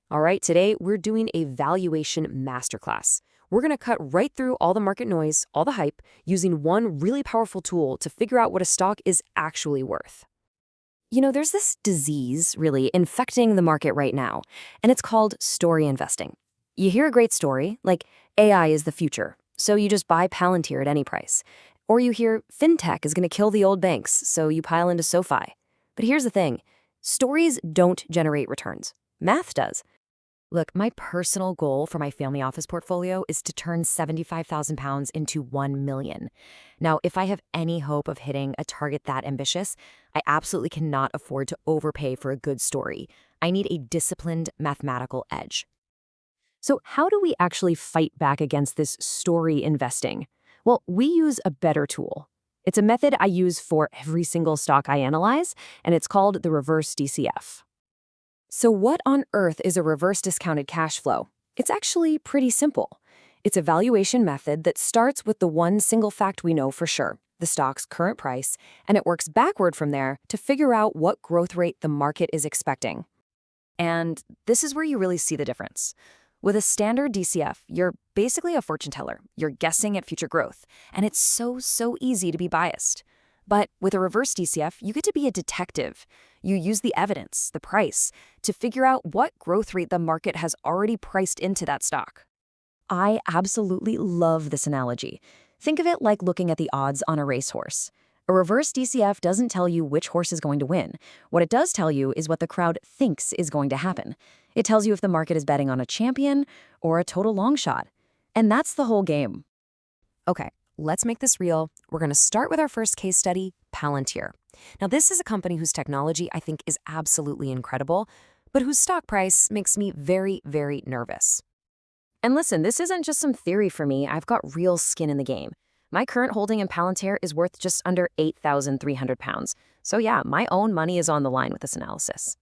All right, today we're doing a valuation masterclass. We're going to cut right through all the market noise, all the hype, using one really powerful tool to figure out what a stock is actually worth. There's this disease really infecting the market right now, and it's called story investing. You hear a great story, like AI is the future, so you just buy Palantir at any price. Or you hear fintech is going to kill the old banks, so you pile into SoFi. But here's the thing, stories don't generate returns. Math does. Look, my personal goal for my family office portfolio is to turn 75,000 pounds into 1 million. Now, if I have any hope of hitting a target that ambitious, I absolutely cannot afford to overpay for a good story. I need a disciplined mathematical edge. So how do we actually fight back against this story investing? Well, we use a better tool. It's a method I use for every single stock I analyze, and it's called the reverse DCF. So what on earth is a reverse discounted cash flow? It's actually pretty simple. It's a valuation method that starts with the one single fact we know for sure, the stock's current price, and it works backward from there to figure out what growth rate the market is expecting. And this is where you really see the difference. With a standard DCF, you're basically a fortune teller. You're guessing at future growth, and it's so easy to be biased. But with a reverse DCF, you get to be a detective. You use the evidence, the price, to figure out what growth rate the market has already priced into that stock. I absolutely love this analogy. Think of it like looking at the odds on a racehorse. A reverse DCF doesn't tell you which horse is going to win. What it does tell you is what the crowd thinks is going to happen. It tells you if the market is betting on a champion or a total long shot. And that's the whole game. Okay, let's make this real. We're going to start with our first case study, Palantir. Now, this is a company whose technology I think is absolutely incredible, but whose stock price makes me very nervous. And listen, this isn't just some theory for me. I've got real skin in the game. My current holding in Palantir is worth just under 8,300 pounds. So yeah, my own money is on the line with this analysis.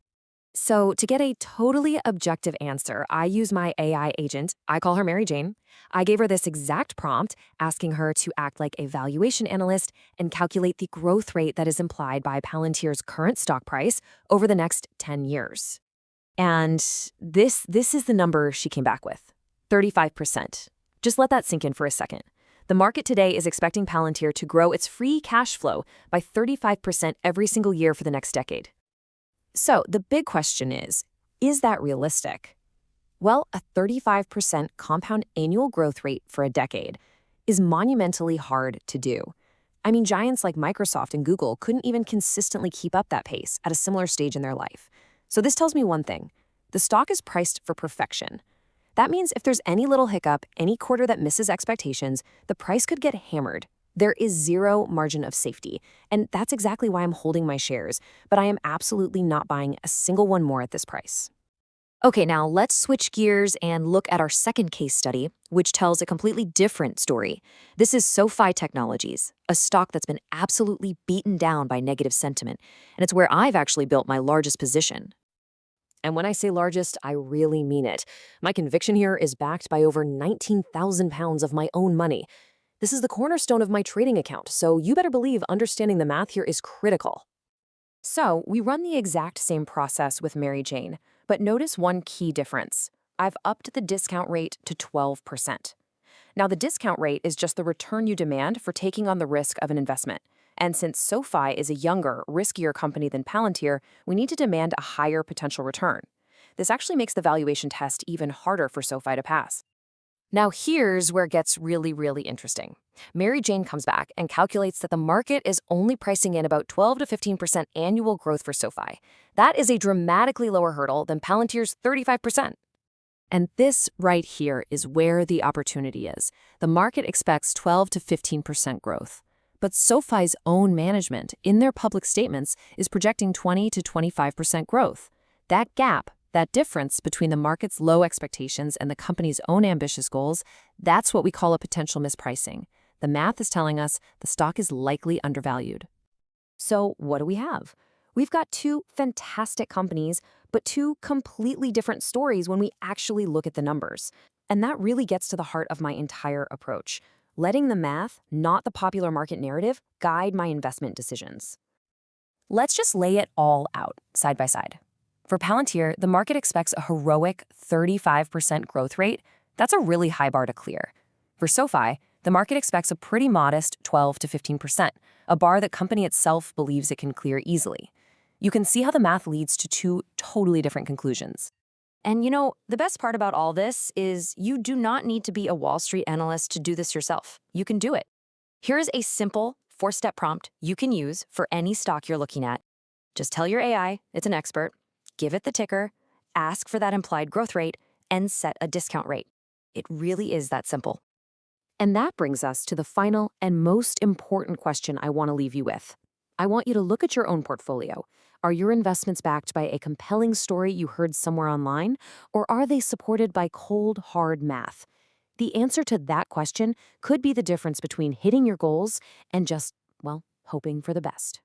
So to get a totally objective answer, I use my AI agent. I call her Mary Jane. I gave her this exact prompt, asking her to act like a valuation analyst and calculate the growth rate that is implied by Palantir's current stock price over the next 10 years. And this is the number she came back with, 35%. Just let that sink in for a second. The market today is expecting Palantir to grow its free cash flow by 35% every single year for the next decade. So the big question is that realistic? Well, a 35% compound annual growth rate for a decade is monumentally hard to do. I mean, giants like Microsoft and Google couldn't even consistently keep up that pace at a similar stage in their life. So this tells me one thing. The stock is priced for perfection. That means if there's any little hiccup, any quarter that misses expectations, the price could get hammered. There is zero margin of safety, and that's exactly why I'm holding my shares, but I am absolutely not buying a single one more at this price. Okay, now let's switch gears and look at our second case study, which tells a completely different story. This is SoFi Technologies, a stock that's been absolutely beaten down by negative sentiment, and it's where I've actually built my largest position. And when I say largest, I really mean it. My conviction here is backed by over 19,000 pounds of my own money. This is the cornerstone of my trading account, so you better believe understanding the math here is critical. So we run the exact same process with Mary Jane, but notice one key difference. I've upped the discount rate to 12%. Now, the discount rate is just the return you demand for taking on the risk of an investment. And since SoFi is a younger, riskier company than Palantir, we need to demand a higher potential return. This actually makes the valuation test even harder for SoFi to pass. Now here's where it gets really interesting. Mary Jane comes back and calculates that the market is only pricing in about 12 to 15% annual growth for SoFi. That is a dramatically lower hurdle than Palantir's 35%. And this right here is where the opportunity is. The market expects 12 to 15% growth. But SoFi's own management, in their public statements, is projecting 20 to 25% growth. That gap, that difference between the market's low expectations and the company's own ambitious goals, that's what we call a potential mispricing. The math is telling us the stock is likely undervalued. So what do we have? We've got two fantastic companies, but two completely different stories when we actually look at the numbers. And that really gets to the heart of my entire approach. Letting the math, not the popular market narrative, guide my investment decisions. Let's just lay it all out, side by side. For Palantir, the market expects a heroic 35% growth rate. That's a really high bar to clear. For SoFi, the market expects a pretty modest 12 to 15%, a bar that company itself believes it can clear easily. You can see how the math leads to two totally different conclusions. And the best part about all this is you do not need to be a Wall Street analyst to do this yourself. You can do it. Here's a simple 4-step prompt you can use for any stock you're looking at. Just tell your AI it's an expert, give it the ticker, ask for that implied growth rate, and set a discount rate. It really is that simple. And that brings us to the final and most important question I want to leave you with. I want you to look at your own portfolio. Are your investments backed by a compelling story you heard somewhere online, or are they supported by cold, hard math? The answer to that question could be the difference between hitting your goals and just, hoping for the best.